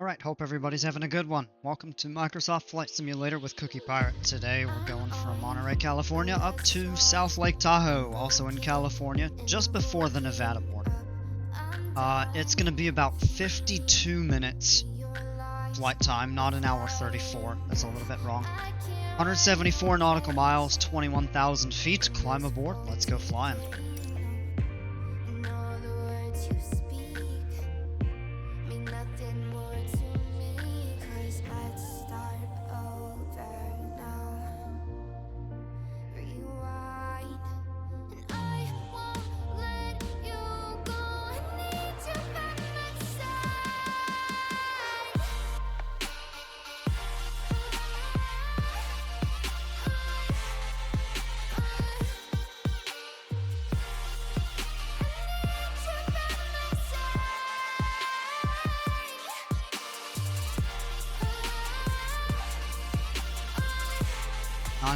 Alright, hope everybody's having a good one. Welcome to Microsoft Flight Simulator with Cookie Pirate. Today we're going from Monterey, California up to South Lake Tahoe, also in California, just before the Nevada border. It's going to be about 52 minutes flight time, not an hour 34. That's a little bit wrong. 174 nautical miles, 21,000 feet. Climb aboard. Let's go flying.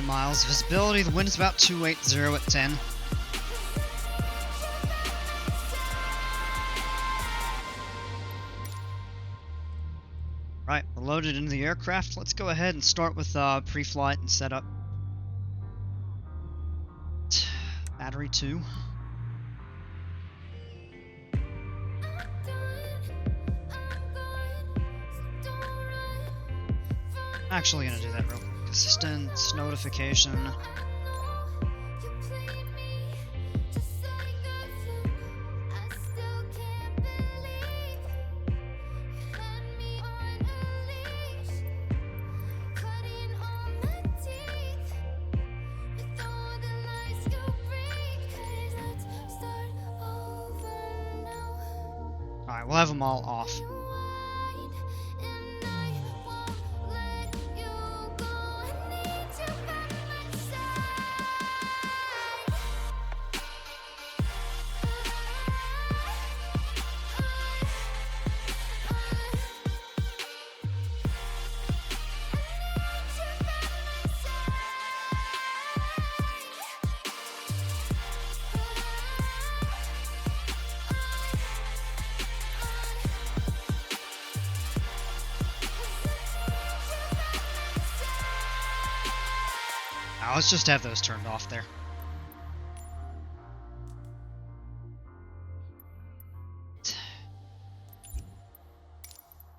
Miles visibility. The wind is about 280 at 10. Right, we're loaded into the aircraft. Let's go ahead and start with pre-flight and setup. Battery 2. I'm actually gonna do that real quick. Assistance, notification. Alright, we'll have them all off. Now, let's just have those turned off there.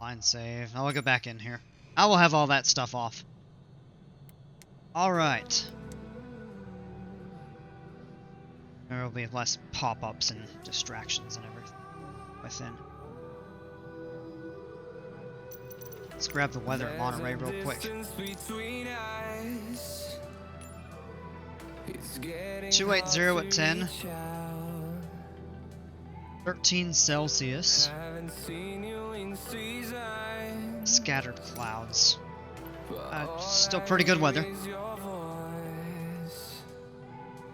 Line save. Now we'll go back in here. I will have all that stuff off. Alright. There will be less pop-ups and distractions and everything within. Let's grab the weather at Monterey real quick. 280 at 10. 13 Celsius. Scattered clouds. Still pretty good weather.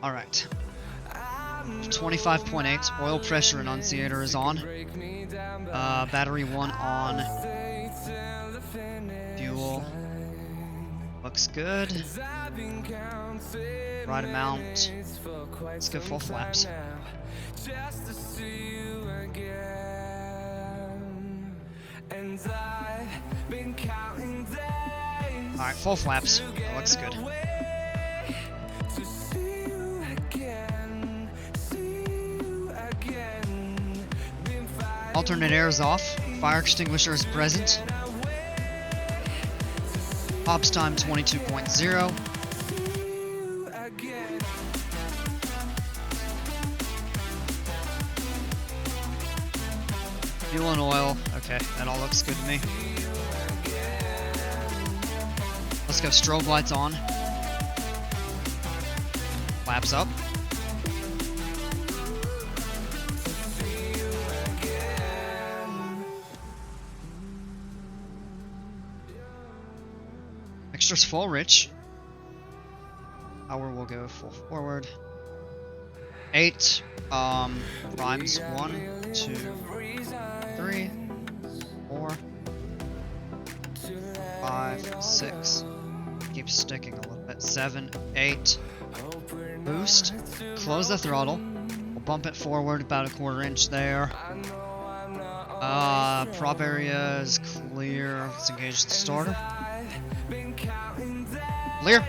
Alright. 25.8. Oil pressure enunciator is on. Battery 1 on. Fuel. Looks good. Right amount. Let's go full flaps. Alright, full flaps. That looks good. Alternate air is off. Fire extinguisher is present. Ops time 22.0. Fuel and oil. Okay, that all looks good to me. Let's go strobe lights on. Flaps up. Mixture's full rich. Power will go full forward. 8 primes. 1, 2, 3, 4, 5, 6. Keeps sticking a little bit. 7, 8. Boost. Close the throttle. We'll bump it forward about a 1/4 inch there. Prop area is clear. Let's engage the starter. Clear.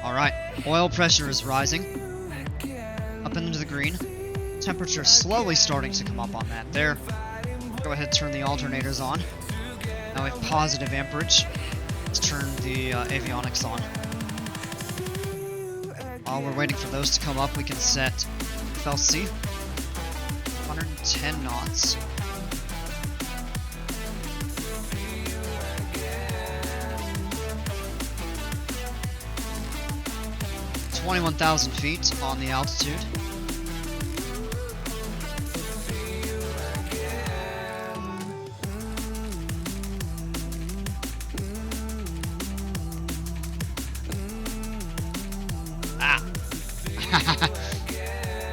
Alright, oil pressure is rising. Up into the green. Temperature slowly starting to come up on that there. Go ahead and turn the alternators on. Now we have positive amperage. Let's turn the avionics on. While we're waiting for those to come up, we can set FLC. 110 knots. (21,000 feet on the altitude. Ah.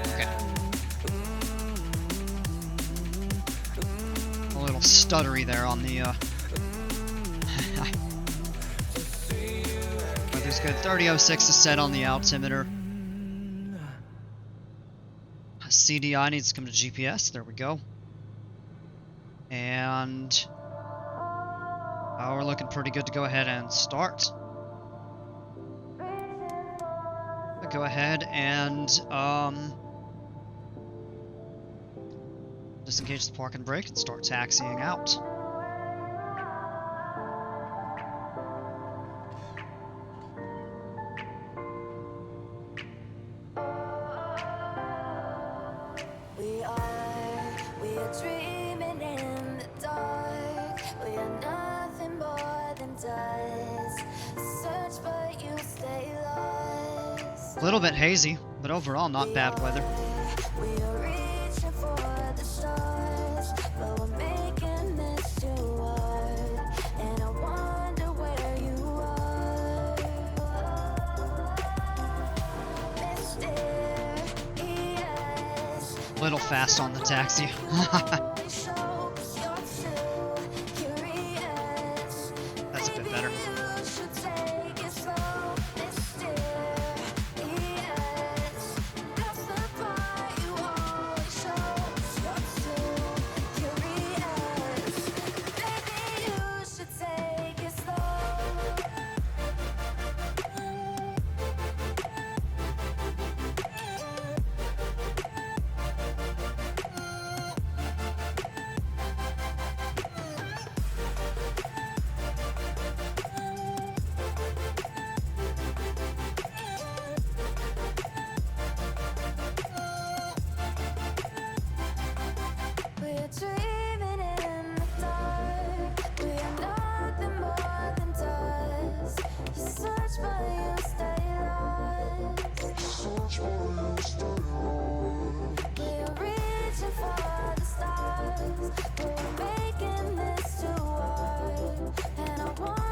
Okay. A little stuttery there on the weather's good. 3006 is set on the altimeter. CDI needs to come to GPS. There we go. And we're looking pretty good to go ahead and start. Go ahead and disengage the park and brake and start taxiing out. We are dreaming in the dark. We are nothing more than dust. Search but you stay lost. A little bit hazy, but overall not bad weather. We are reaching for the stars, but we're making this too hard. And I wonder where you are. Mysterious. Little fast on the taxi. That's a bit better.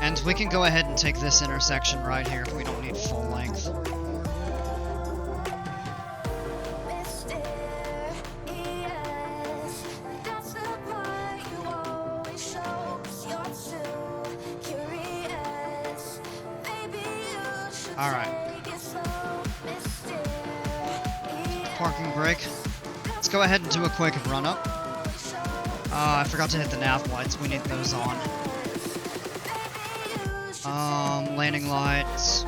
And we can go ahead and take this intersection right here if we don't need full length. Alright. Parking brake. Let's go ahead and do a quick run up. I forgot to hit the nav lights. We need those on. Landing lights.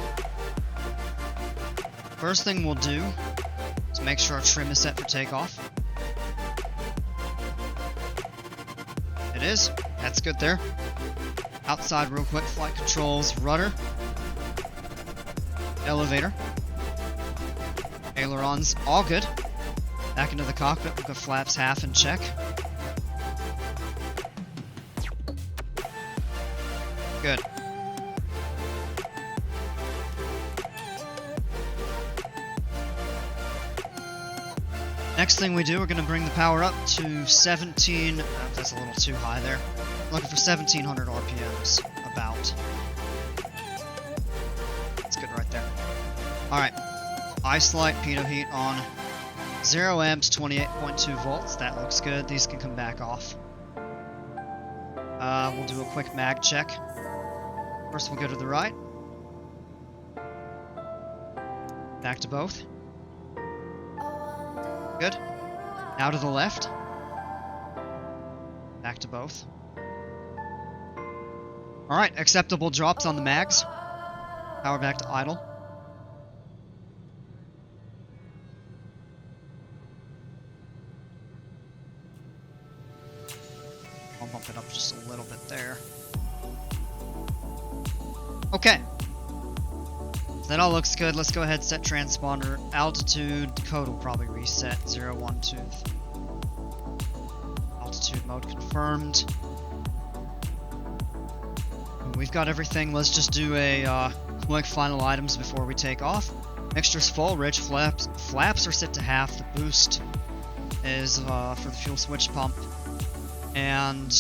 First thing we'll do is make sure our trim is set for takeoff. It is. That's good there. Outside real quick. Flight controls, rudder. Elevator. Ailerons, all good. Back into the cockpit, we'll go flaps half and check. Good. Next thing we do, we're going to bring the power up to 17. That's a little too high there. Looking for 1700 RPMs, about. That's good right there. Alright. Ice light, pitot heat on. 0 amps, 28.2 volts. That looks good. These can come back off. We'll do a quick mag check. First we'll go to the right. Back to both. Good. Now to the left. back to both. Alright, acceptable drops on the mags. Power back to idle. I'll bump it up just a little bit there. Okay. That all looks good. Let's go ahead and set transponder. Altitude, code will probably reset. 012. Altitude mode confirmed. We've got everything. Let's just do a quick final items before we take off. Mixture's full. Ridge flaps are set to half. The boost is for the fuel switch pump. And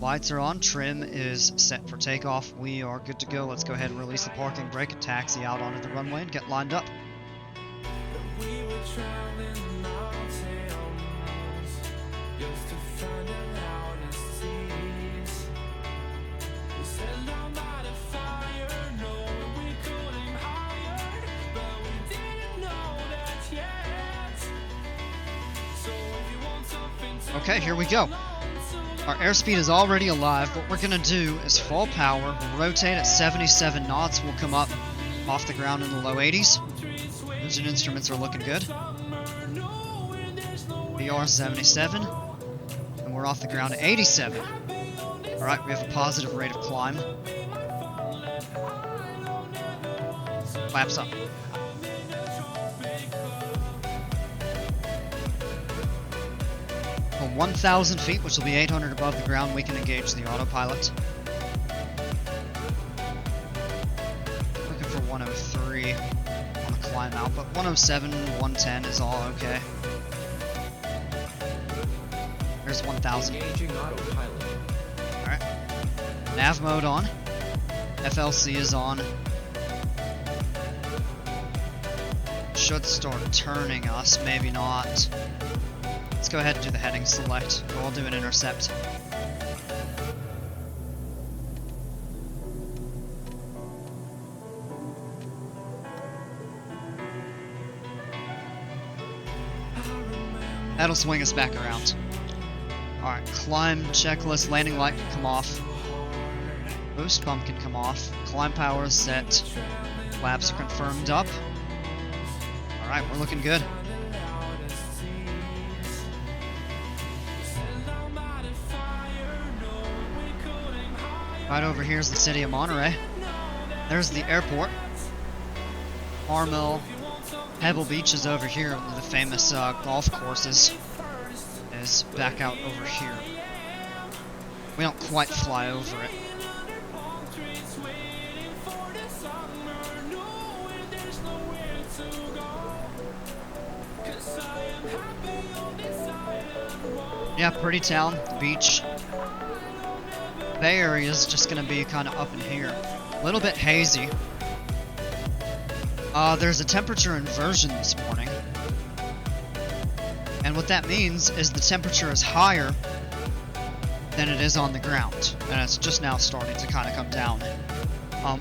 lights are on. Trim is set for takeoff. We are good to go. Let's go ahead and release the parking brake and taxi out onto the runway and get lined up. Okay, here we go. Our airspeed is already alive. What we're gonna do is full power, we'll rotate at 77 knots, we'll come up off the ground in the low 80s. Engine instruments are looking good. VR 77, and we're off the ground at 87. Alright, we have a positive rate of climb. Flaps up. 1,000 feet, which will be 800 above the ground, we can engage the autopilot. Looking for 103 on the climb out, but 107, 110 is all okay. There's 1,000. Alright. Nav mode on. FLC is on. Should start turning us, maybe not. Let's go ahead and do the heading select. We'll do an intercept. That'll swing us back around. Alright, climb checklist, landing light can come off. Boost pump can come off. Climb power is set. Flaps are confirmed up. Alright, we're looking good. Right over here is the city of Monterey. There's the airport. Armel, Pebble Beach is over here. One of the famous golf courses is back out over here. We don't quite fly over it. Yeah, pretty town, the beach. Bay Area is just going to be kind of up in here. A little bit hazy. There's a temperature inversion this morning. And what that means is the temperature is higher than it is on the ground. And it's just now starting to kind of come down.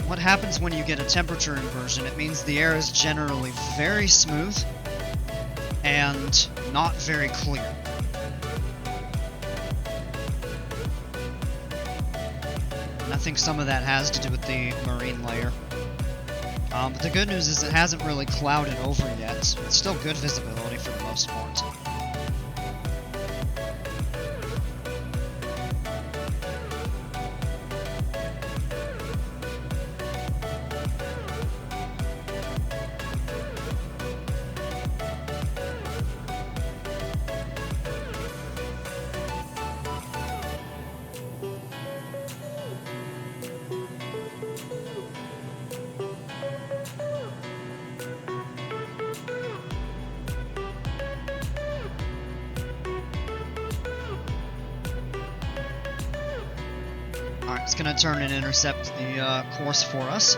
What happens when you get a temperature inversion? It means the air is generally very smooth and not very clear. I think some of that has to do with the marine layer. But the good news is it hasn't really clouded over yet. It's still good visibility for the most part. Alright, it's going to turn and intercept the course for us.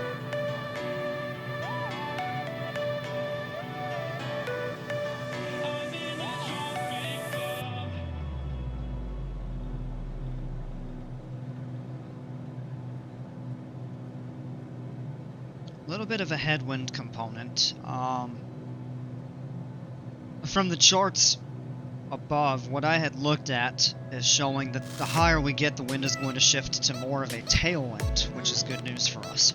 A little bit of a headwind component. From the charts, above, what I had looked at is showing that the higher we get, the wind is going to shift to more of a tailwind, which is good news for us.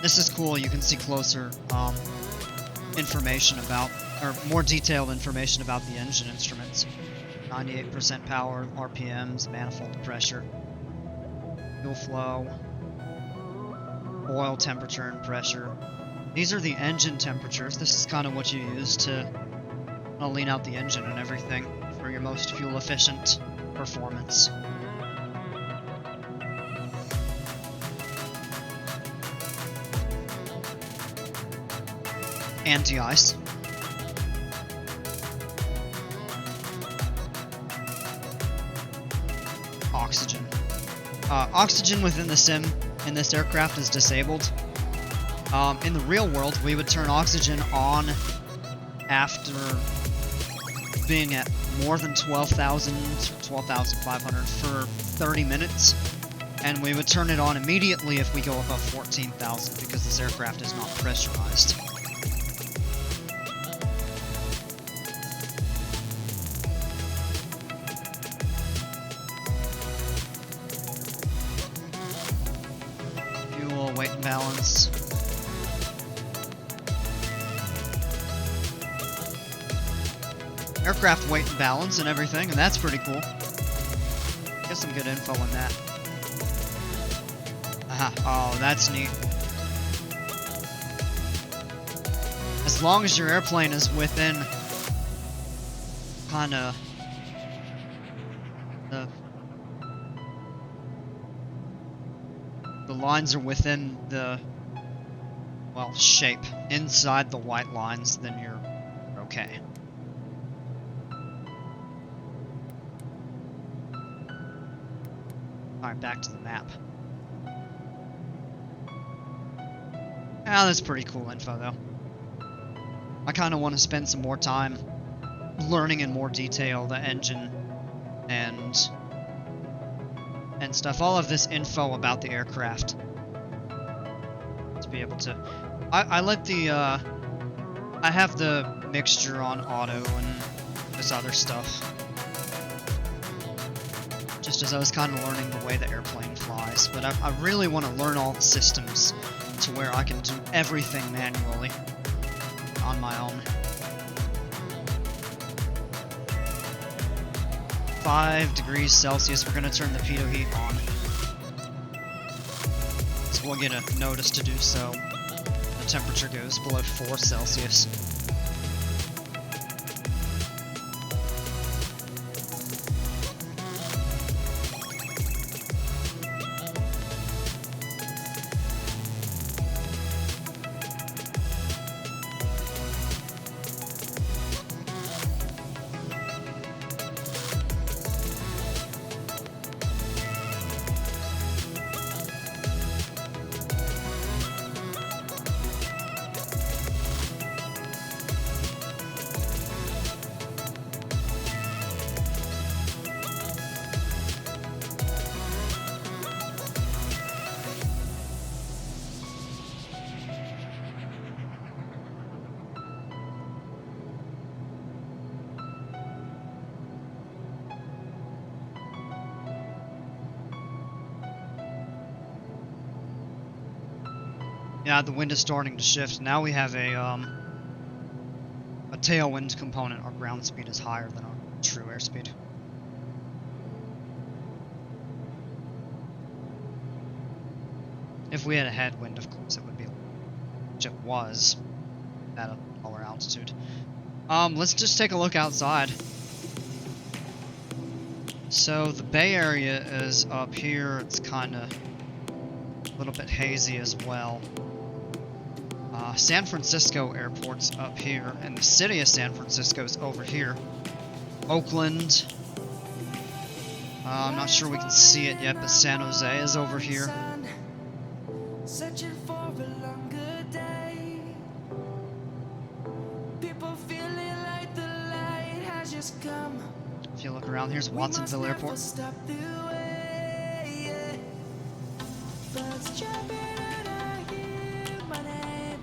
This is cool. You can see closer information about, or more detailed information about the engine instruments. 98% power, RPMs, manifold pressure, fuel flow, oil temperature and pressure. These are the engine temperatures. This is kind of what you use to lean out the engine and everything for your most fuel efficient performance. Anti-ice. Oxygen. Oxygen within the sim in this aircraft is disabled. In the real world, we would turn oxygen on after being at more than 12,000, 12,500 for 30 minutes, and we would turn it on immediately if we go above 14,000 because this aircraft is not pressurized. Fuel, weight and balance. Aircraft weight and balance and everything, and that's pretty cool. Get some good info on that. Aha, oh, that's neat. As long as your airplane is within kinda the lines are within the, well, shape inside the white lines, then you're okay. Alright, back to the map. Ah, that's pretty cool info, though. I kind of want to spend some more time learning in more detail the engine and stuff. All of this info about the aircraft. To be able to... I let the... I have the mixture on auto and this other stuff. Just as I was kind of learning the way the airplane flies. But I really want to learn all the systems to where I can do everything manually on my own. 5 degrees Celsius, we're going to turn the pitot heat on. So we'll get a notice to do so. The temperature goes below 4 Celsius. Yeah, the wind is starting to shift. Now we have a tailwind component. Our ground speed is higher than our true airspeed. If we had a headwind, of course, it would be, which it was, at a lower altitude. Let's just take a look outside. So the Bay Area is up here. It's kind of a little bit hazy as well. San Francisco Airport's up here, and the city of San Francisco's over here. Oakland. I'm not sure we can see it yet, but San Jose is over here. Searching for a longer day. People feeling like the light has just come. If you look around, here's Watsonville Airport. Stop the way, yeah. Birds jumping and I hear my name.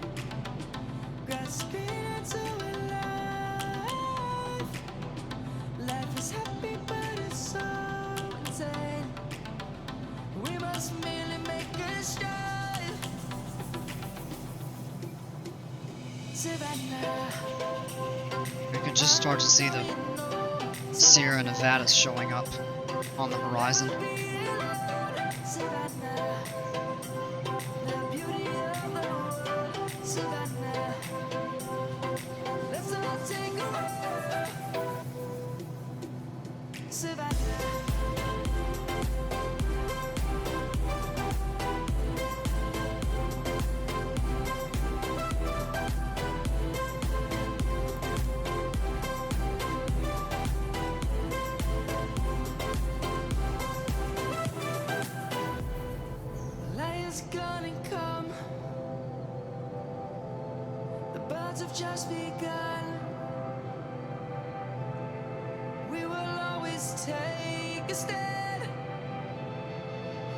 Grasping into life. Life is happy, but it's so insane. We must merely make a start. Savannah. You can just start to see the Sierra Nevadas showing up on the horizon. Savannah, the beauty of the world. Savannah, let's all take a ride. Savannah. Gonna come. The birds have just begun. We will always take a stand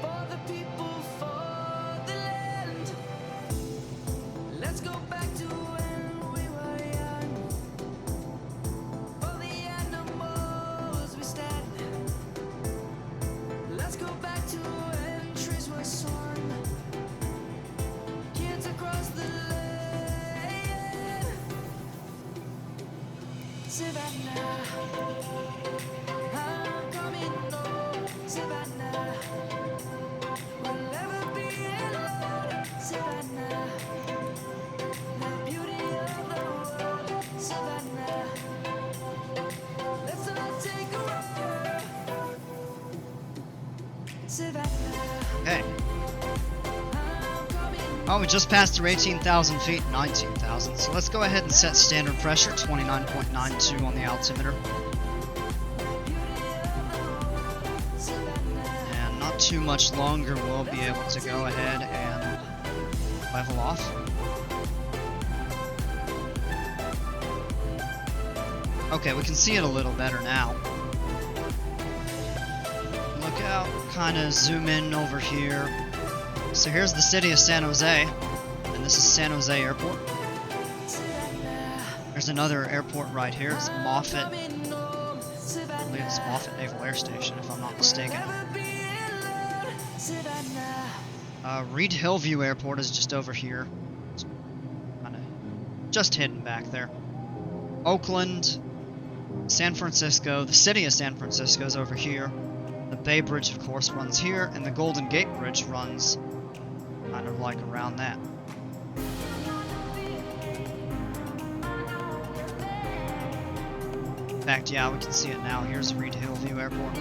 for the people, for the land. Let's go back to when we were young. For the animals we stand. Let's go back to when trees were sown. Across the land, Savannah, I'm coming home, Savannah, we'll never be alone, Savannah, the beauty of the world, Savannah, let's all take a ride, Savannah. Hey. Oh, we just passed through 18,000 feet, 19,000. So let's go ahead and set standard pressure, 29.92 on the altimeter. And not too much longer, we'll be able to go ahead and level off. Okay, we can see it a little better now. Look out, kind of zoom in over here. So here's the city of San Jose, and this is San Jose Airport. There's another airport right here. It's Moffett. I believe it's Moffett Naval Air Station, if I'm not mistaken. Reed Hillview Airport is just over here. It's kind of just hidden back there. Oakland, San Francisco, the city of San Francisco is over here. The Bay Bridge, of course, runs here, and the Golden Gate Bridge runs kind of like around that. In fact, yeah, we can see it now. Here's Reed Hillview Airport.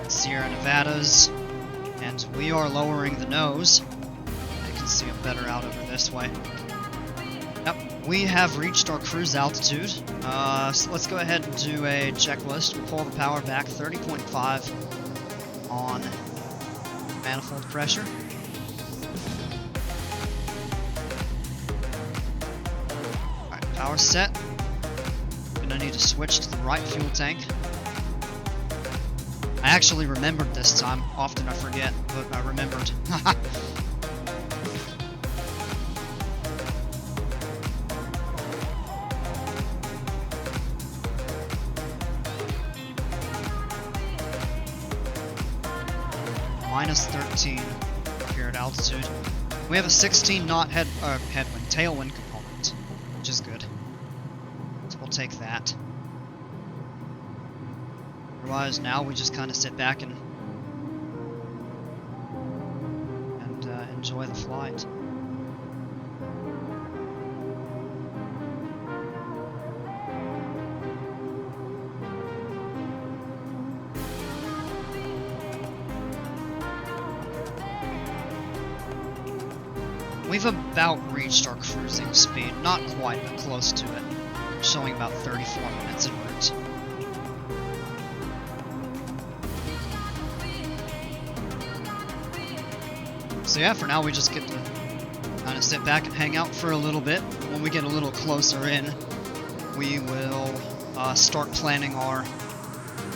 Sierra Nevadas, and we are lowering the nose. You can see it better out over this way. Yep, we have reached our cruise altitude. So let's go ahead and do a checklist. We'll pull the power back 30.5 on manifold pressure. Alright, power set. Gonna need to switch to the right fuel tank. I actually remembered this time. Often I forget, but I remembered. Minus 13 here at altitude. We have a 16 knot tailwind component, which is good. So we'll take that. Otherwise, now we just kind of sit back and enjoy the flight. we've about reached our cruising speed. Not quite, but close to it. Showing about 34 minutes en route. So yeah, for now we just get to kind of sit back and hang out for a little bit. When we get a little closer in, we will start planning our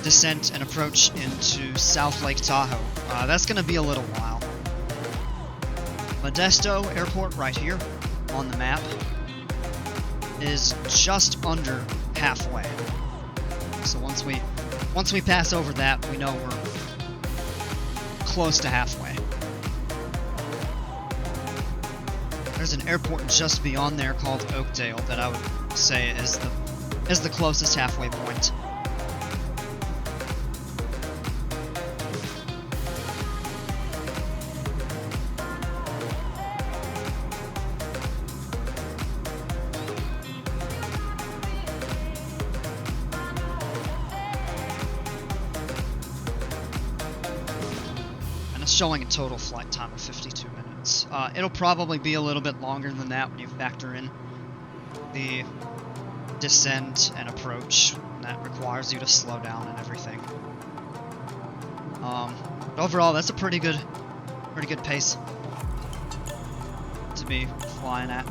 descent and approach into South Lake Tahoe. That's going to be a little while. Modesto Airport right here on the map is just under halfway. So once we pass over that, we know we're close to halfway. There's an airport just beyond there called Oakdale that I would say is the closest halfway point. Showing a total flight time of 52 minutes. It'll probably be a little bit longer than that when you factor in the descent and approach. That requires you to slow down and everything. But overall, that's a pretty good pace to be flying at.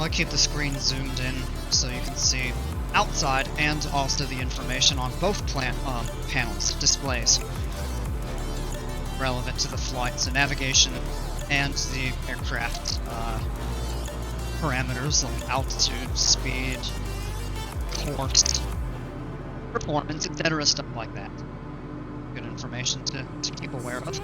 I keep the screen zoomed in so you can see outside and also the information on both panels, displays, relevant to the flight, so navigation and the aircraft parameters like altitude, speed, course, performance, etc., stuff like that. Good information to keep aware of.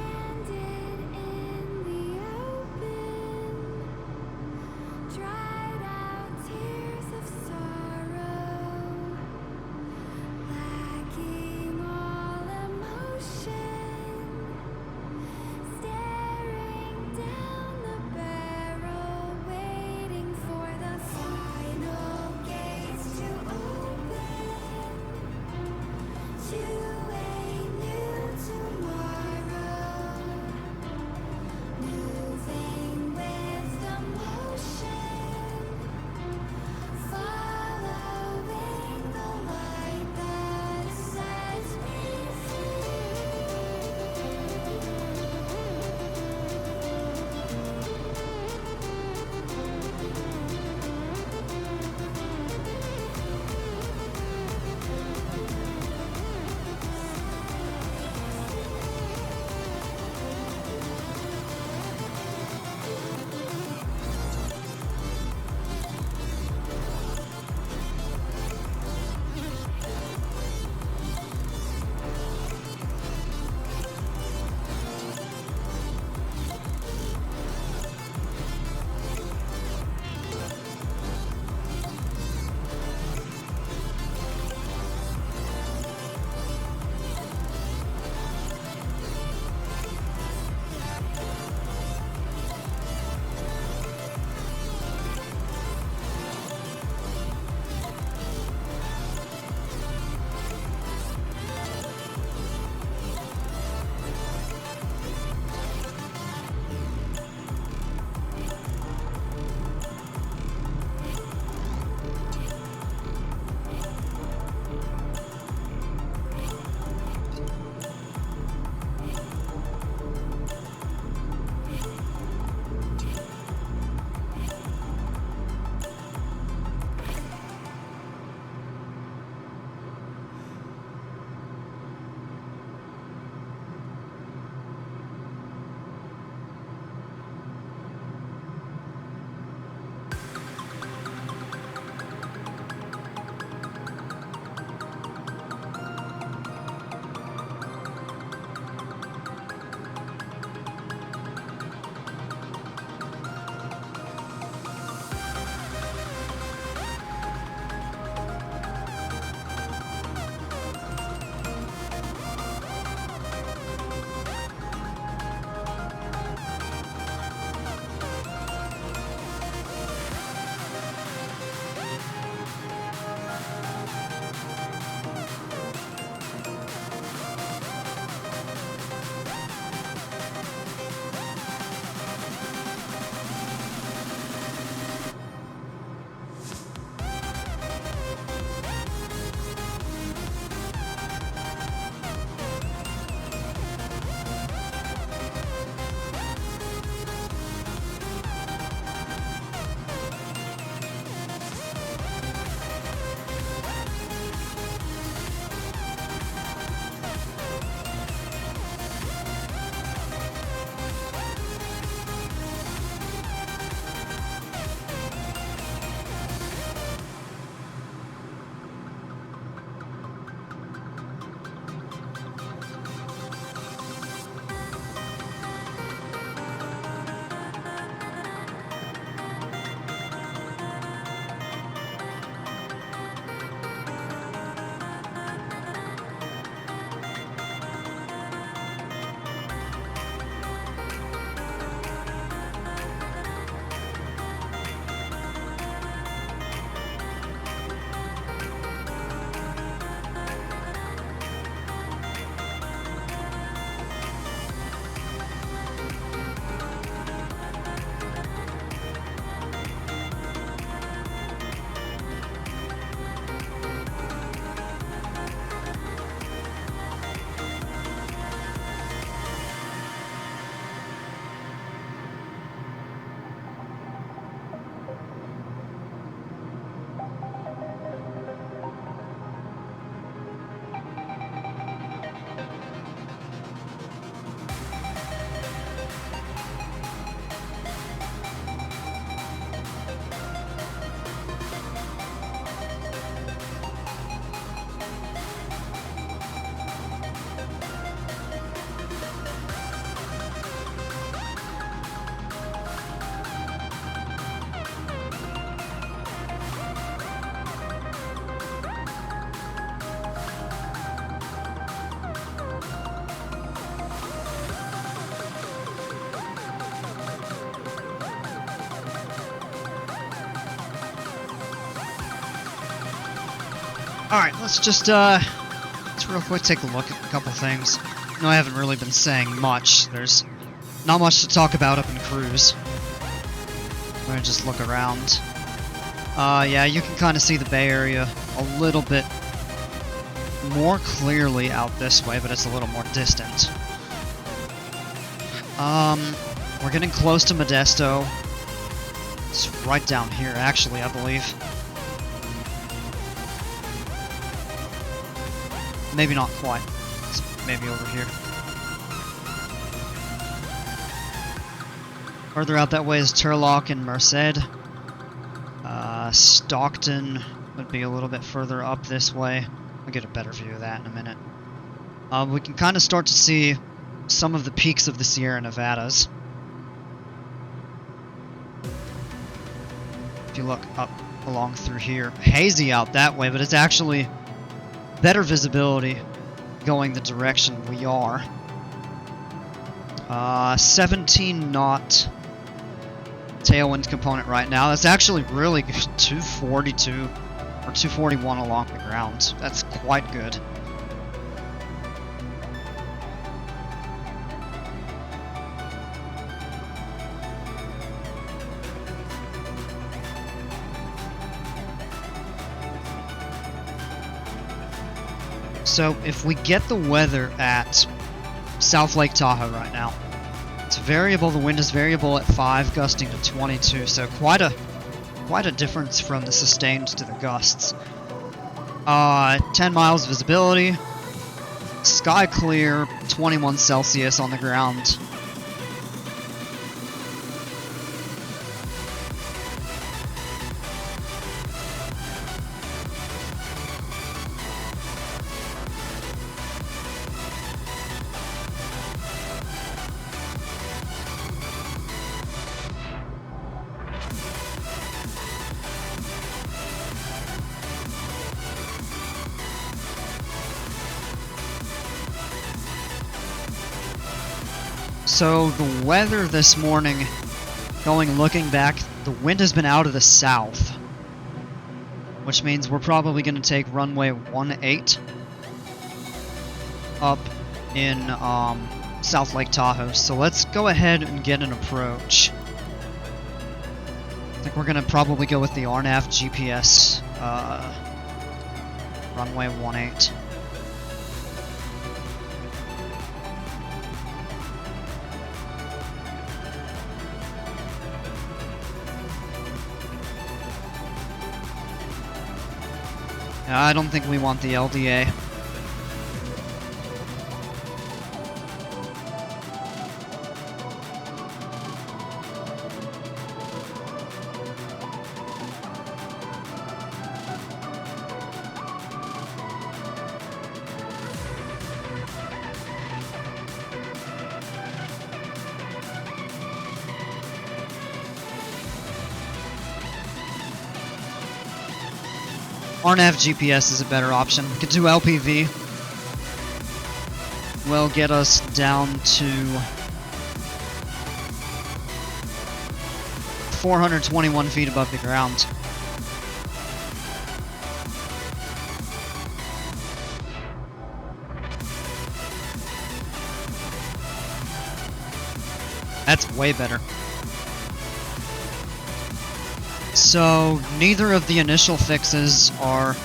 Alright, let's real quick take a look at a couple things. No, I haven't really been saying much. There's not much to talk about up in cruise. I'm gonna just look around. Yeah, you can kind of see the Bay Area a little bit more clearly out this way, but it's a little more distant. We're getting close to Modesto. It's right down here, actually, I believe. Maybe not quite. It's maybe over here. Further out that way is Turlock and Merced. Stockton would be a little bit further up this way. I'll get a better view of that in a minute. We can kind of start to see some of the peaks of the Sierra Nevadas. If you look up along through here, hazy out that way, but it's actually better visibility going the direction we are. 17 knot tailwind component right now. That's actually really good. 242 or 241 along the ground. That's quite good. So if we get the weather at South Lake Tahoe right now, it's variable. The wind is variable at 5, gusting to 22. So quite a difference from the sustained to the gusts. 10 miles visibility, sky clear, 21 Celsius on the ground. So the weather this morning, looking back, the wind has been out of the south, which means we're probably going to take runway 18 up in South Lake Tahoe. So let's go ahead and get an approach. I think we're going to probably go with the RNAV GPS runway 18. I don't think we want the LDA. RNAV GPS is a better option. We could do LPV. Will get us down to 421 feet above the ground. That's way better. So, neither of the initial fixes are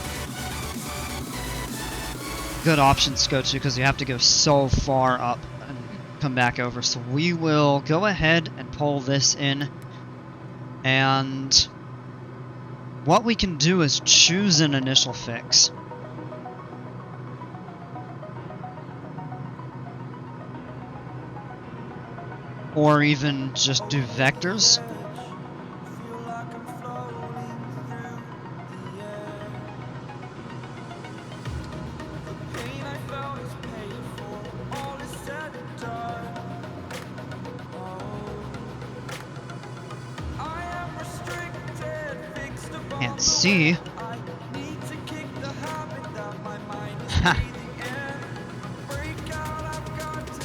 good options to go to because you have to go so far up and come back over. So we will go ahead and pull this in, and what we can do is choose an initial fix. Or even just do vectors. Can't see.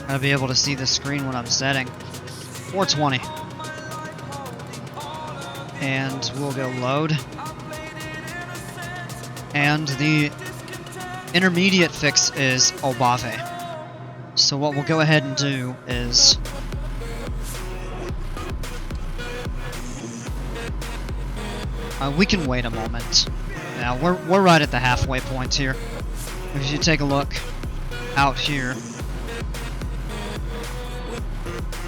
I'll be able to see the screen when I'm setting. 420. And we'll go load. And the intermediate fix is Obave. So what we'll go ahead and do is we can wait a moment. Now we're right at the halfway point here. If you take a look out here,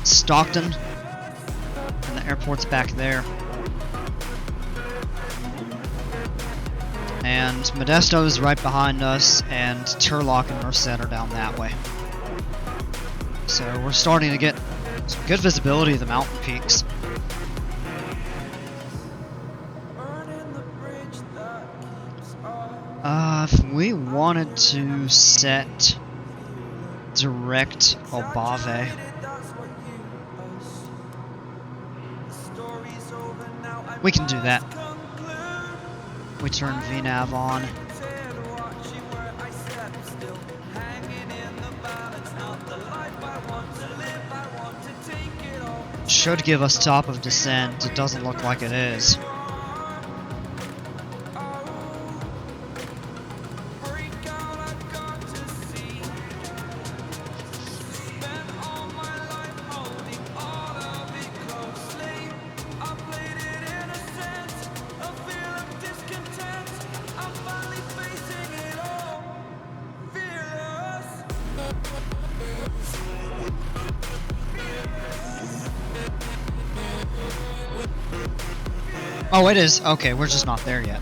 Stockton, and the airport's back there. And Modesto is right behind us, and Turlock and Merced are down that way. So we're starting to get some good visibility of the mountain peaks. If we wanted to set direct Obave, we can do that. We turn VNAV on. Should give us top of descent. It doesn't look like it is. Oh, it is? Okay, we're just not there yet.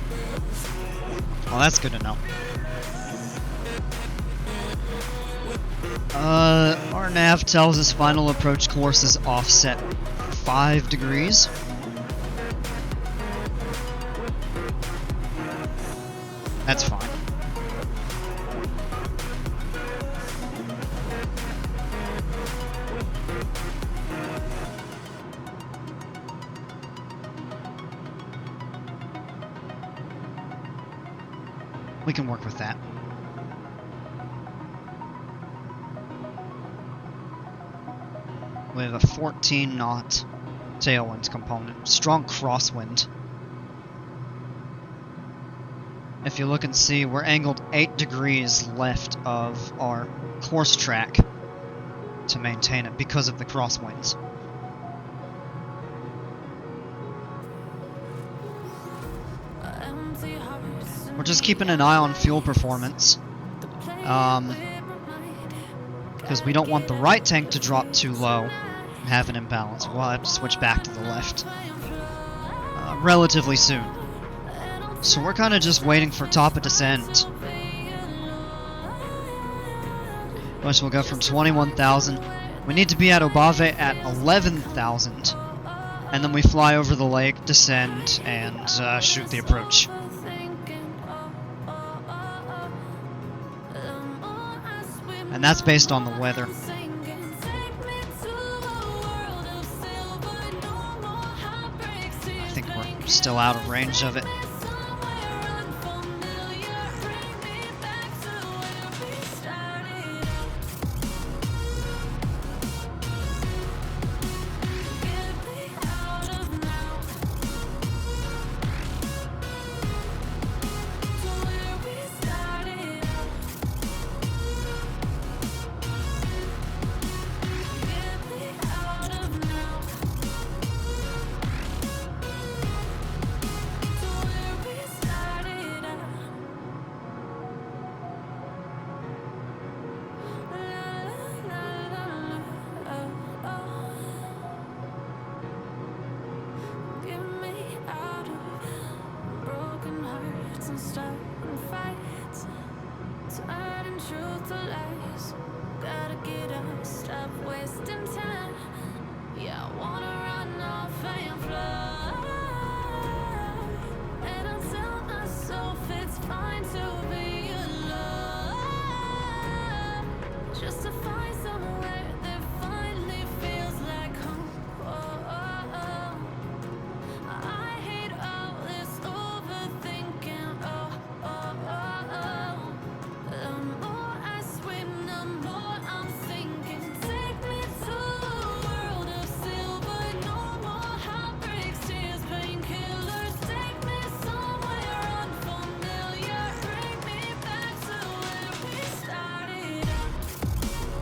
Well, that's good to know. RNAV tells us final approach course is offset 5 degrees. That's fine. We can work with that. We have a 14 knot tailwind component, strong crosswind. If you look and see, we're angled 8 degrees left of our course track to maintain it because of the crosswinds. We're just keeping an eye on fuel performance, because we don't want the right tank to drop too low and have an imbalance. We'll have to switch back to the left relatively soon. So we're kind of just waiting for top of descent, which will go from 21,000. We need to be at Obave at 11,000, and then we fly over the lake, descend, and shoot the approach. And that's based on the weather. I think we're still out of range of it.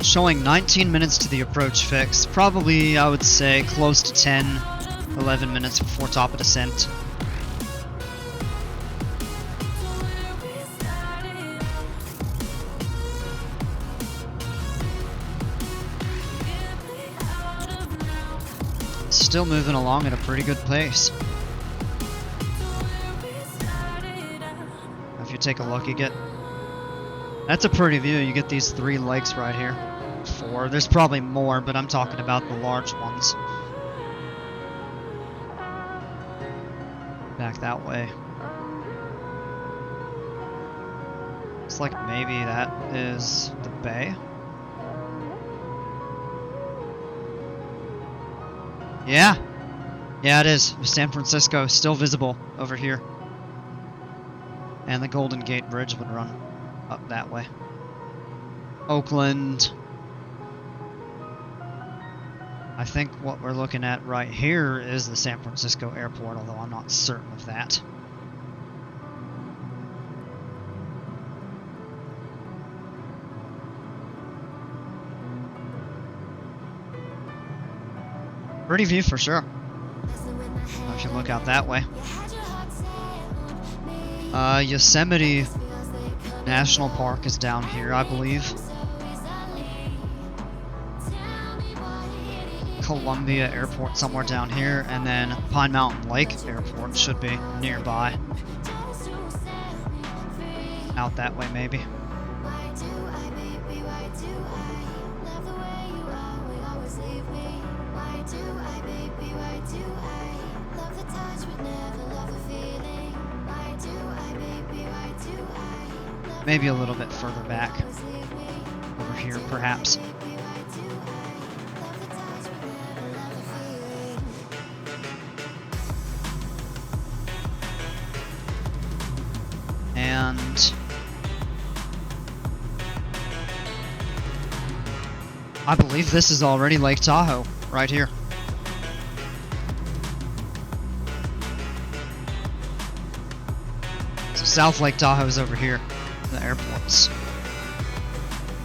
showing 19 minutes to the approach fix. Probably, I would say, close to 10, 11 minutes before top of descent. Still moving along at a pretty good pace. If you take a look, you get... That's a pretty view. You get these 3 lakes right here. 4. There's probably more, but I'm talking about the large ones. Back that way. Looks like maybe that is the bay. Yeah. Yeah, it is. San Francisco still visible over here. And the Golden Gate Bridge would run up that way. Oakland. I think what we're looking at right here is the San Francisco airport, although I'm not certain of that. Pretty view for sure. If you look out that way. Yosemite National Park is down here, I believe. Columbia Airport somewhere down here, and then Pine Mountain Lake Airport should be nearby. Out that way, maybe. Maybe a little bit further back. Over here, perhaps. And I believe this is already Lake Tahoe, right here. So South Lake Tahoe is over here. The airport's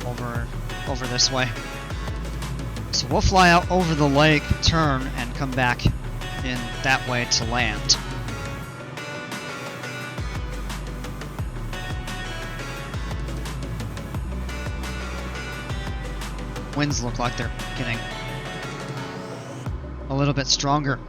over this way. So we'll fly out over the lake, turn, and come back in that way to land. Winds look like they're getting a little bit stronger.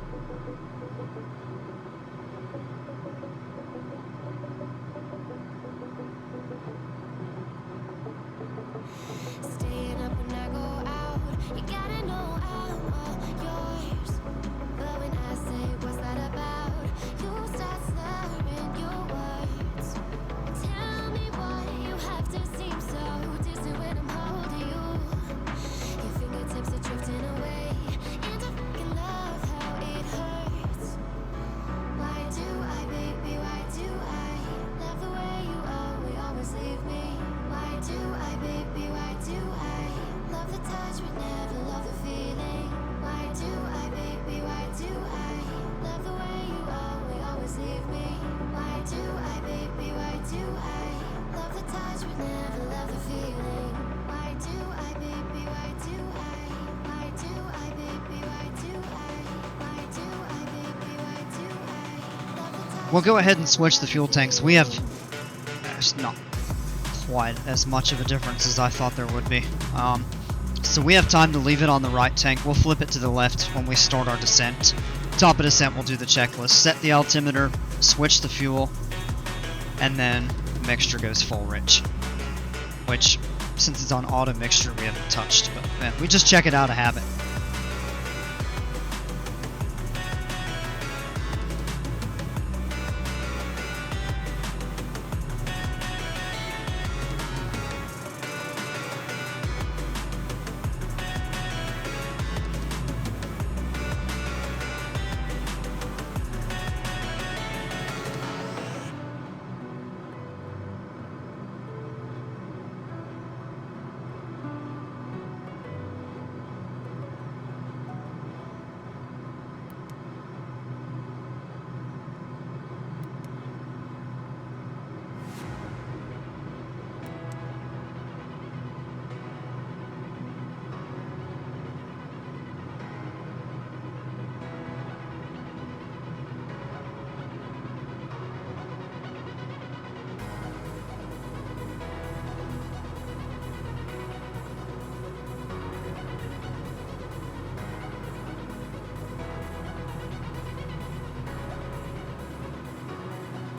We'll go ahead and switch the fuel tanks. We have not quite as much of a difference as I thought there would be. So we have time to leave it on the right tank. We'll flip it to the left when we start our descent. Top of descent, we'll do the checklist. Set the altimeter, switch the fuel, and then the mixture goes full rich. Which, since it's on auto mixture, we haven't touched. But we just check it out of habit.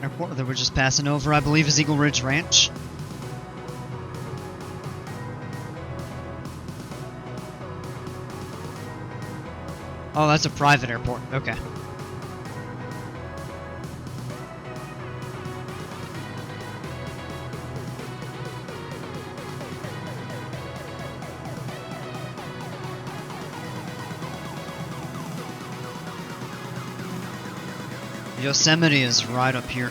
airport that we're just passing over, I believe, is Eagle Ridge Ranch. Oh, that's a private airport. Okay. Yosemite is right up here.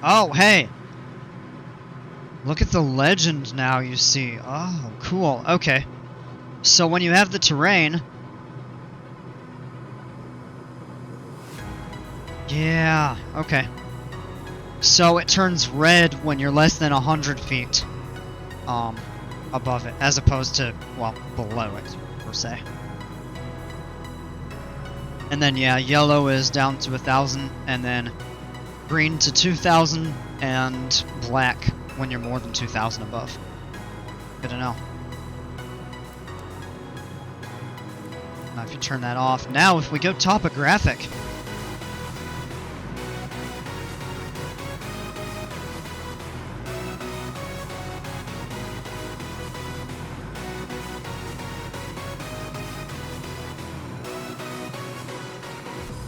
Oh, hey! Look at the legend now, you see. Oh, cool. Okay. So when you have the terrain... Yeah, okay. So it turns red when you're less than 100 feet above it, as opposed to, well, below it, per se. And then, yeah, yellow is down to 1,000, and then green to 2,000, and black when you're more than 2,000 above. Good to know. Now if you turn that off. Now if we go topographic.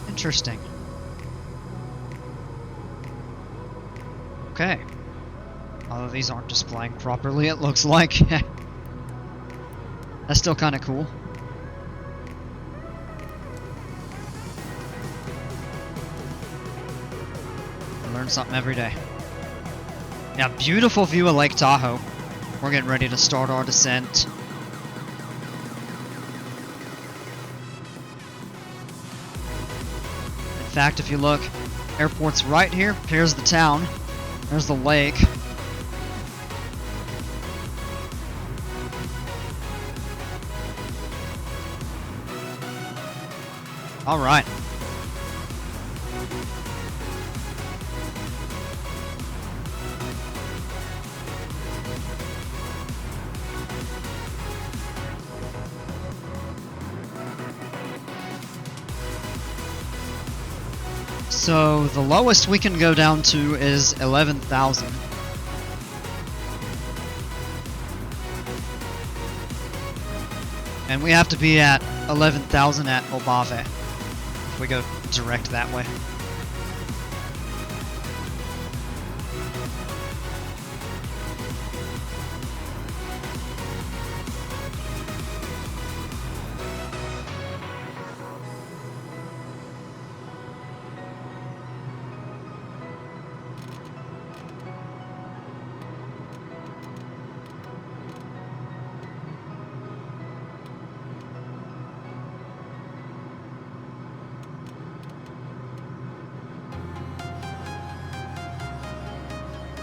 Interesting. Okay. Although these aren't displaying properly, it looks like. That's still kind of cool. I learn something every day. Yeah, beautiful view of Lake Tahoe. We're getting ready to start our descent. In fact, if you look, airport's right here. Here's the town. There's the lake. All right. So the lowest we can go down to is 11,000. And we have to be at 11,000 at Obave if we go direct that way.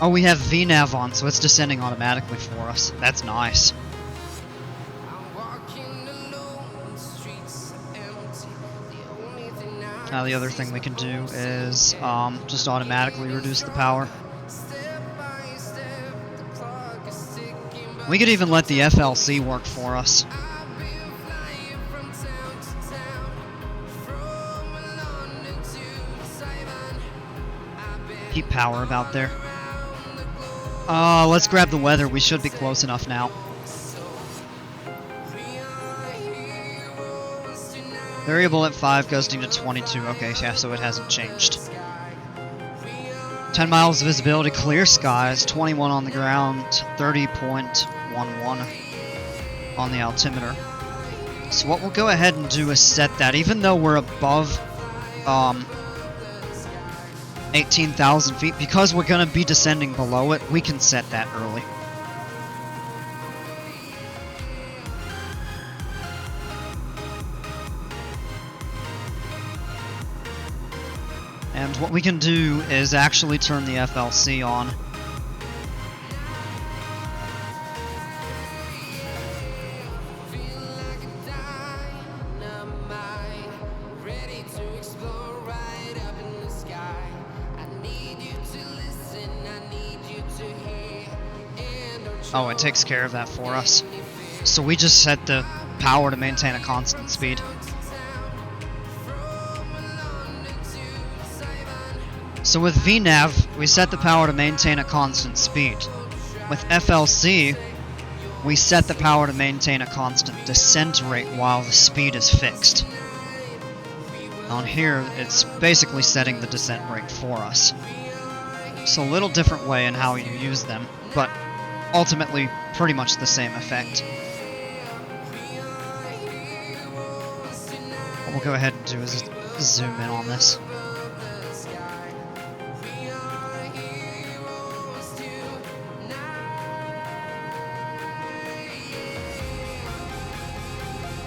Oh, we have VNAV on, so it's descending automatically for us. That's nice. Now the other thing we can do is just automatically reduce the power. We could even let the FLC work for us. Keep power about there. Let's grab the weather. We should be close enough now. Variable at 5, ghosting to 22. Okay, yeah, so it hasn't changed. 10 miles visibility, clear skies, 21 on the ground, 30.11 on the altimeter. So what we'll go ahead and do is set that, even though we're above 18,000 feet, because we're going to be descending below it, we can set that early. And what we can do is actually turn the FLC on. Oh, it takes care of that for us. So we just set the power to maintain a constant speed. So with VNAV, we set the power to maintain a constant speed. With FLC, we set the power to maintain a constant descent rate while the speed is fixed. On here, it's basically setting the descent rate for us. So a little different way in how you use them, but ultimately pretty much the same effect. What we'll go ahead and do is zoom in on this.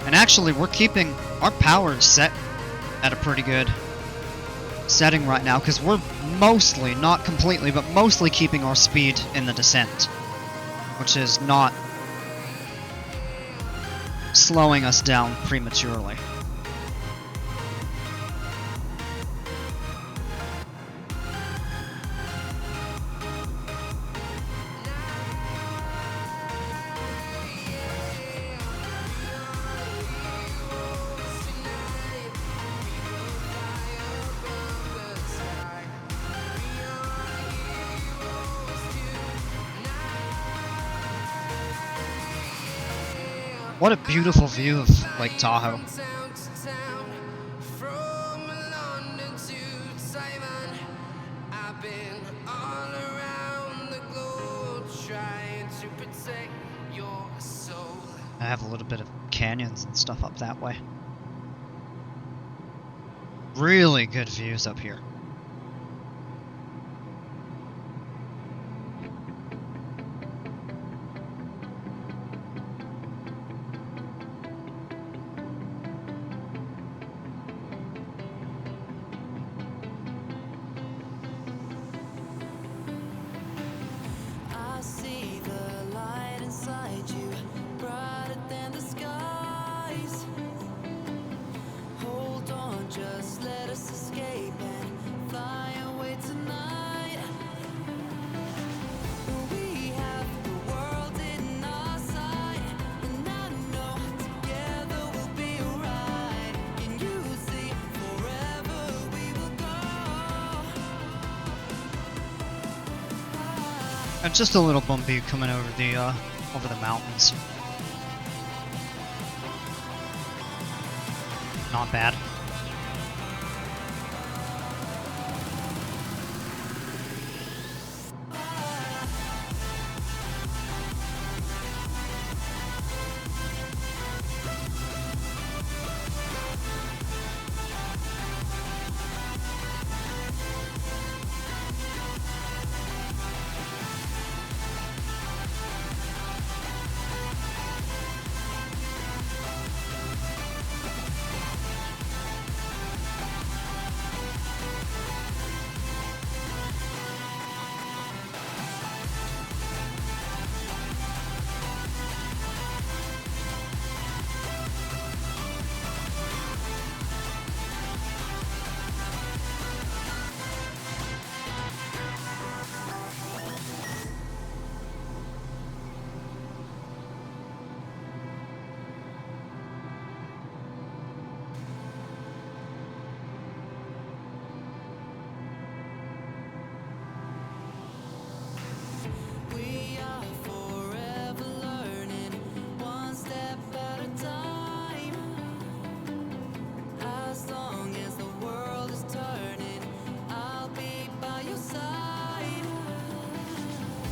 And actually, we're keeping our power set at a pretty good setting right now, because we're mostly, not completely, but mostly keeping our speed in the descent, which is not slowing us down prematurely. What a beautiful view of Lake Tahoe. I have a little bit of canyons and stuff up that way. Really good views up here. And just a little bumpy coming over the mountains. Not bad.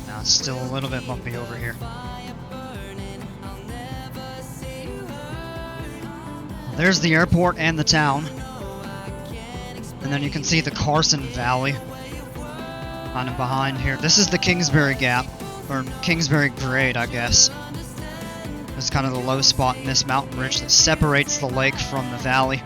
Now it's still a little bit bumpy over here. There's the airport and the town. And then you can see the Carson Valley kind of behind here. This is the Kingsbury Gap, or Kingsbury Grade, I guess. It's kind of the low spot in this mountain ridge that separates the lake from the valley.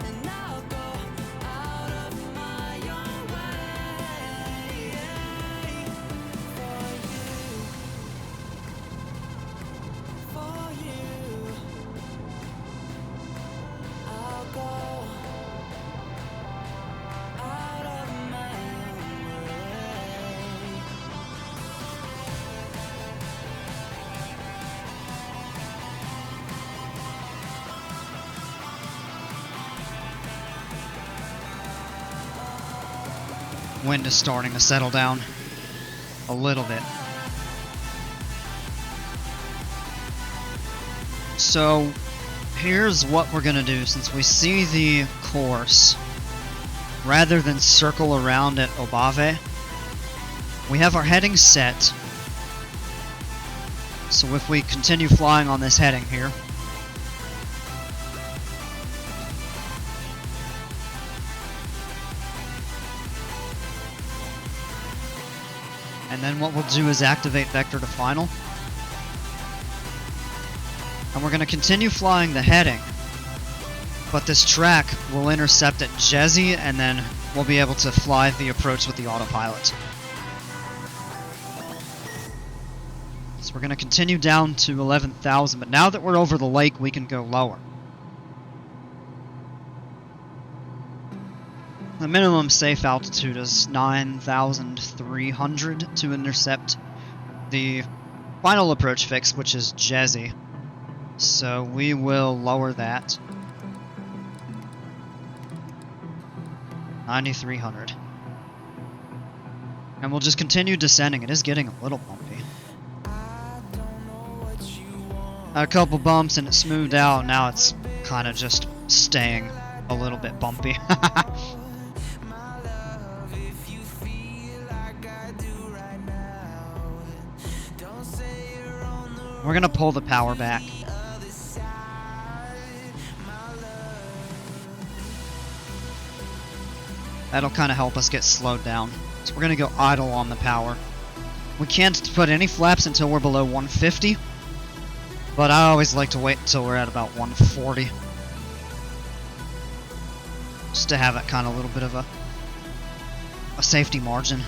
Wind is starting to settle down a little bit. So here's what we're gonna do since we see the course. Rather than circle around at Obave, we have our heading set. So if we continue flying on this heading here, and then what we'll do is activate vector to final. And we're going to continue flying the heading, but this track will intercept at Jezi, and then we'll be able to fly the approach with the autopilot. So we're going to continue down to 11,000, but now that we're over the lake, we can go lower. The minimum safe altitude is 9,300 to intercept the final approach fix, which is Jezi. So we will lower that. 9,300. And we'll just continue descending. It is getting a little bumpy. A couple bumps and it smoothed out. Now it's kind of just staying a little bit bumpy. We're gonna pull the power back. That'll kind of help us get slowed down. So we're gonna go idle on the power. We can't put any flaps until we're below 150. But I always like to wait until we're at about 140. Just to have it kind of a little bit of a safety margin.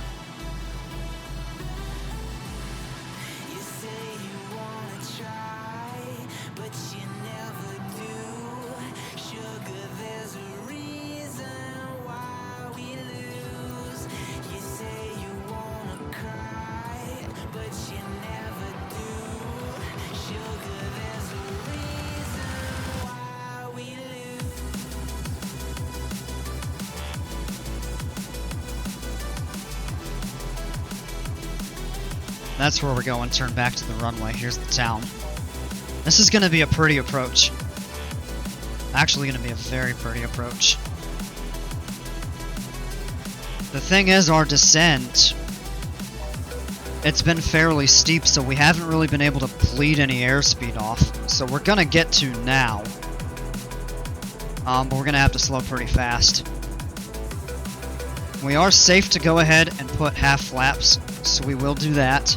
That's where we're going, turn back to the runway. Here's the town. This is going to be a pretty approach. Actually going to be a very pretty approach. The thing is, our descent, it's been fairly steep, so we haven't really been able to bleed any airspeed off. So we're going to get to now. But we're going to have to slow pretty fast. We are safe to go ahead and put half flaps, so we will do that.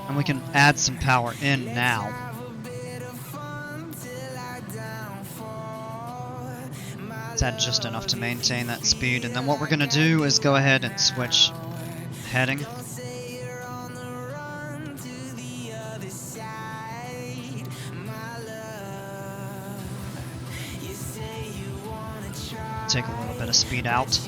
And we can add some power in now. Let's add just enough to maintain that speed, and then what we're going to do is go ahead and switch heading. Take a little bit of speed out.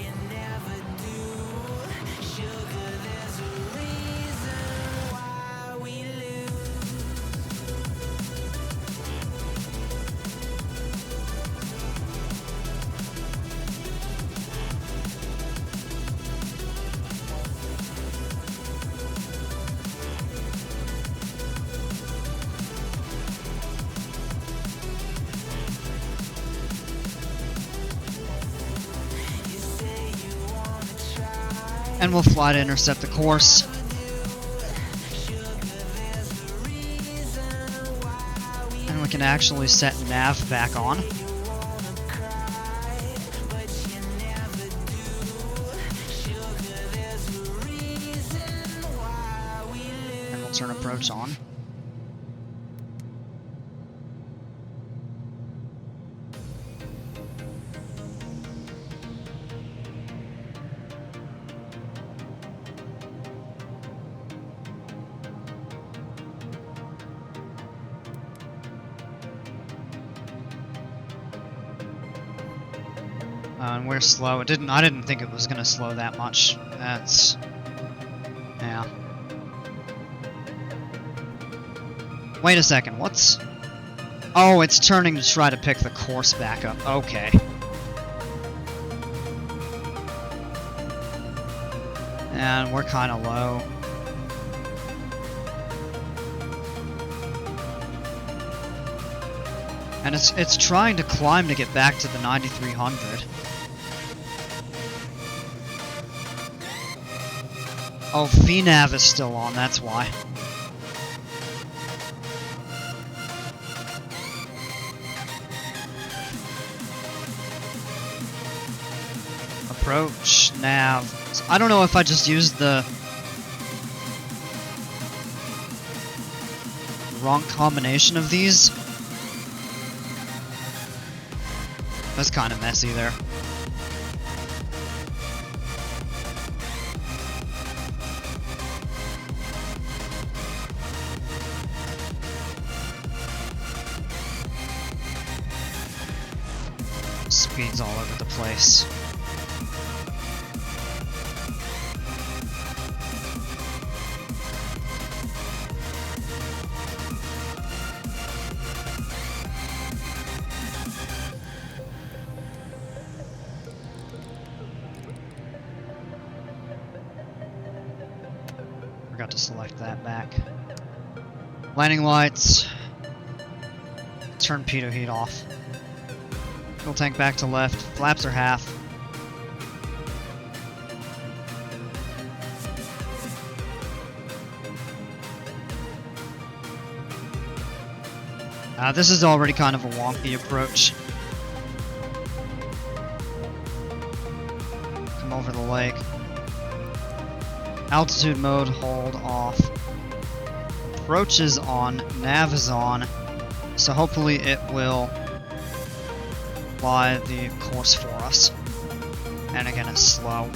And we'll fly to intercept the course. And we can actually set nav back on. And we'll turn approach on. And we're slow. I didn't think it was gonna slow that much. That's... yeah. Wait a second, what's... Oh, it's turning to try to pick the course back up. Okay. And we're kind of low. And it's trying to climb to get back to the 9300. Oh, VNAV is still on, that's why. Approach, nav. So I don't know if I just used the wrong combination of these. That's kind of messy there. Speed's all over the place. Forgot to select that back. Landing lights. Turn pitot heat off. Fuel tank back to left. Flaps are half. This is already kind of a wonky approach. Come over the lake. Altitude mode, hold off. Approach is on, nav is on, so hopefully it will fly the course for us. And again, it's slow.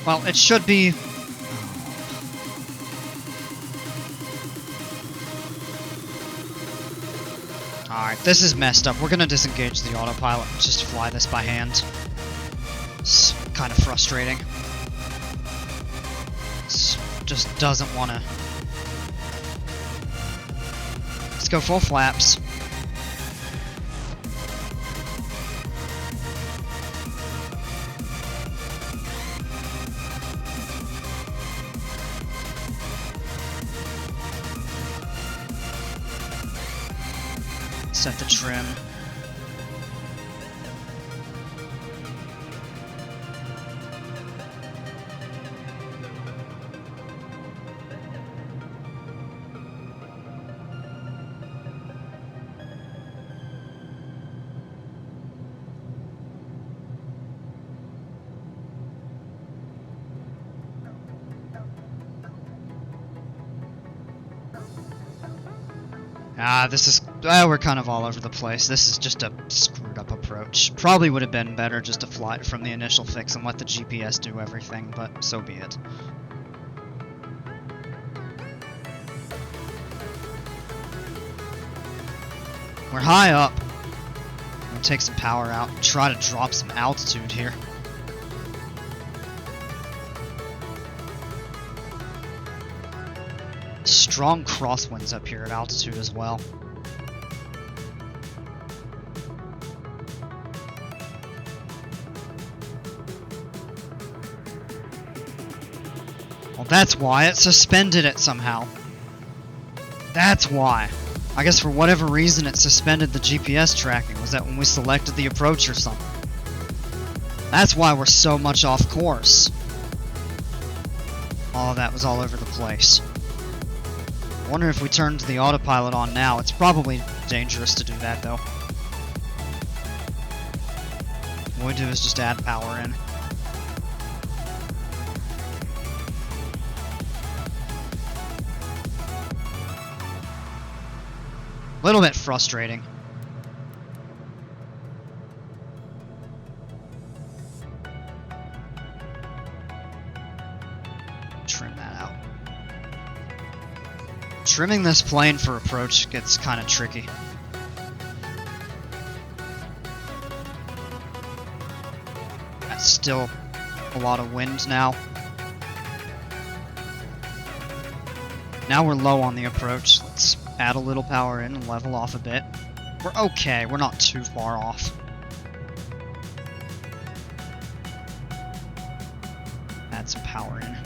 Well, it should be... Alright, this is messed up. We're gonna disengage the autopilot and just fly this by hand. It's kind of frustrating. It just doesn't want to... Let's go full flaps. Set the trim. This is... we're kind of all over the place. This is just a screwed up approach. Probably would have been better just to fly it from the initial fix and let the GPS do everything, but so be it. We're high up. I'm gonna take some power out and try to drop some altitude here. Strong crosswinds up here at altitude as well. Well, that's why it suspended it somehow. That's why. I guess for whatever reason it suspended the GPS tracking. Was that when we selected the approach or something? That's why we're so much off course. All of that was all over the place. I wonder if we turned the autopilot on now. It's probably dangerous to do that though. What we do is just add power in. Little bit frustrating. Trim that out. Trimming this plane for approach gets kind of tricky. That's still a lot of wind now. Now we're low on the approach. Let's add a little power in and level off a bit. We're okay. We're not too far off. Add some power in.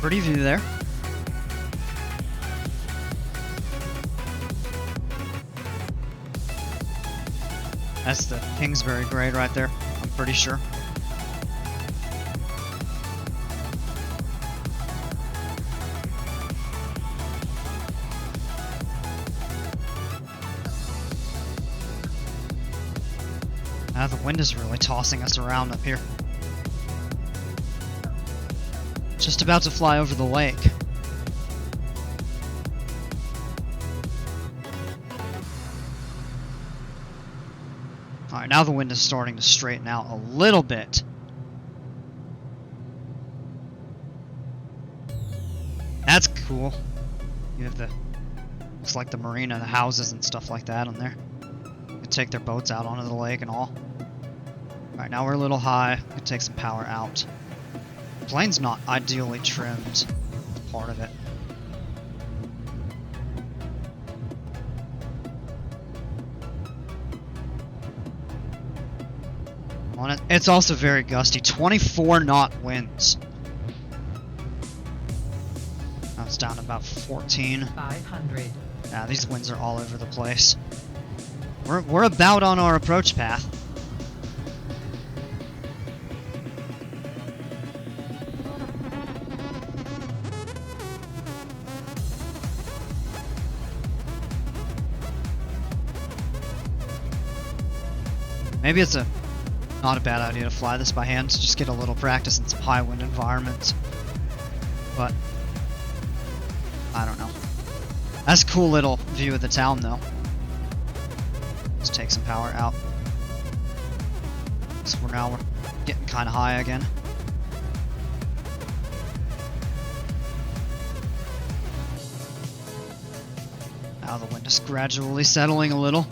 Pretty view there. That's the Kingsbury grade right there, I'm pretty sure. The wind is really tossing us around up here. Just about to fly over the lake. Alright, now the wind is starting to straighten out a little bit. That's cool. You have the, looks like the marina, the houses and stuff like that on there. You can take their boats out onto the lake and all. Alright, now we're a little high. We can take some power out. The plane's not ideally trimmed, part of it. On it. It's also very gusty, 24 knot winds. Now it's down to about 14. 500. Yeah, these winds are all over the place. We're about on our approach path. Maybe it's not a bad idea to fly this by hand to just get a little practice in some high wind environments. But I don't know. That's a cool little view of the town though. Let's take some power out. So we're getting kind of high again. Now the wind is gradually settling a little.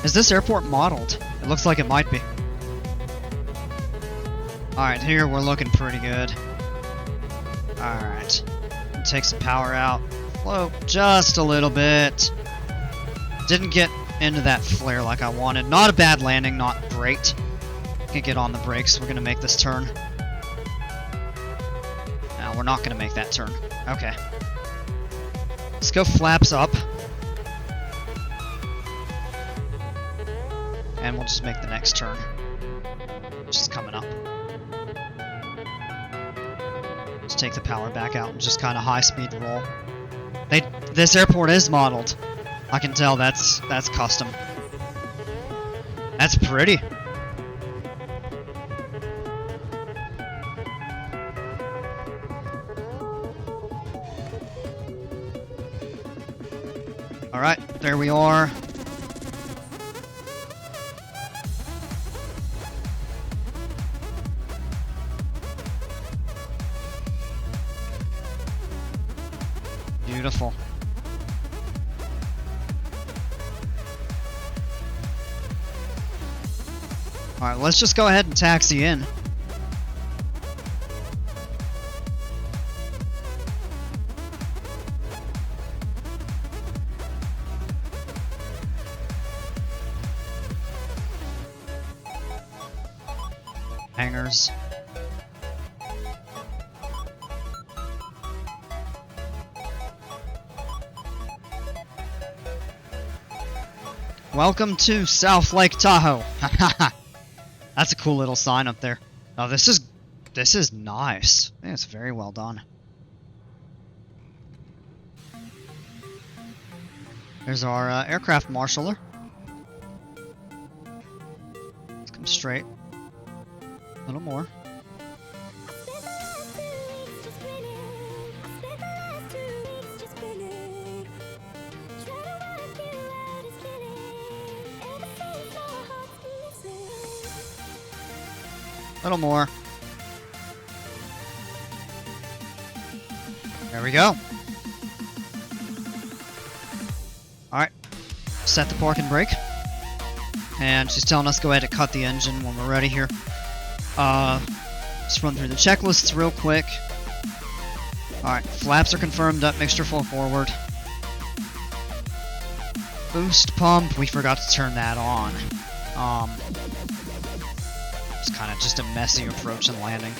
Is this airport modeled? It looks like it might be. Alright, here we're looking pretty good. Alright. Take some power out. Float just a little bit. Didn't get into that flare like I wanted. Not a bad landing, not great. Can't get on the brakes. We're gonna make this turn. No, we're not gonna make that turn. Okay. Let's go flaps up. And we'll just make the next turn. Just coming up. Let's take the power back out and just kind of high speed roll. This airport is modeled. I can tell that's custom. That's pretty. Alright, there we are. Beautiful. Alright, let's just go ahead and taxi in. hangars. Welcome to South Lake Tahoe. That's a cool little sign up there. Oh, this is nice. I think it's very well done. There's our aircraft marshaller. Let's come straight. A little more. A little more. There we go. Alright. Set the park and brake. And she's telling us to go ahead and cut the engine when we're ready here. Just run through the checklists real quick. Alright, flaps are confirmed up, mixture full forward. Boost pump, we forgot to turn that on. It's kind of just a messy approach and landing.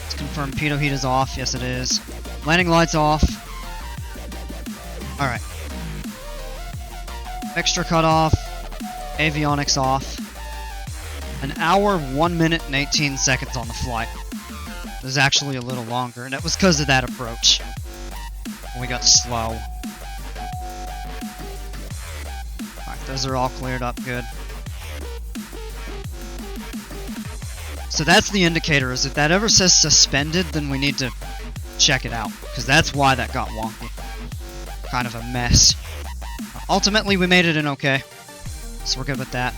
Let's confirm pitot heat is off. Yes, it is. Landing lights off. Alright. Mixture cut off. Avionics off. An hour, 1 minute, and 18 seconds on the flight. It was actually a little longer, and it was because of that approach. We got slow. Those are all cleared up good. So that's the indicator, is if that ever says suspended, then we need to check it out, because that's why that got wonky. Kind of a mess. Ultimately, we made it in okay, so we're good with that.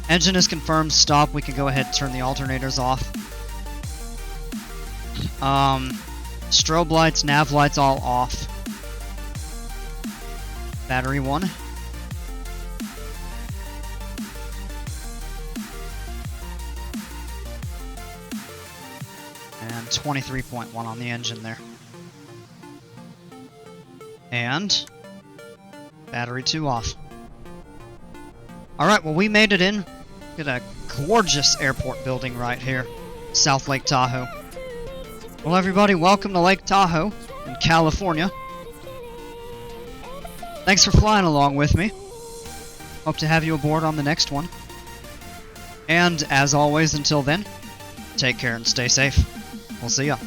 Engine is confirmed, stop, we can go ahead and turn the alternators off. Strobe lights, nav lights all off. Battery 1. And 23.1 on the engine there. And battery 2 off. Alright, well we made it in. Got a gorgeous airport building right here. South Lake Tahoe. Well everybody, welcome to Lake Tahoe in California. Thanks for flying along with me. Hope to have you aboard on the next one. And as always, until then, take care and stay safe. We'll see ya.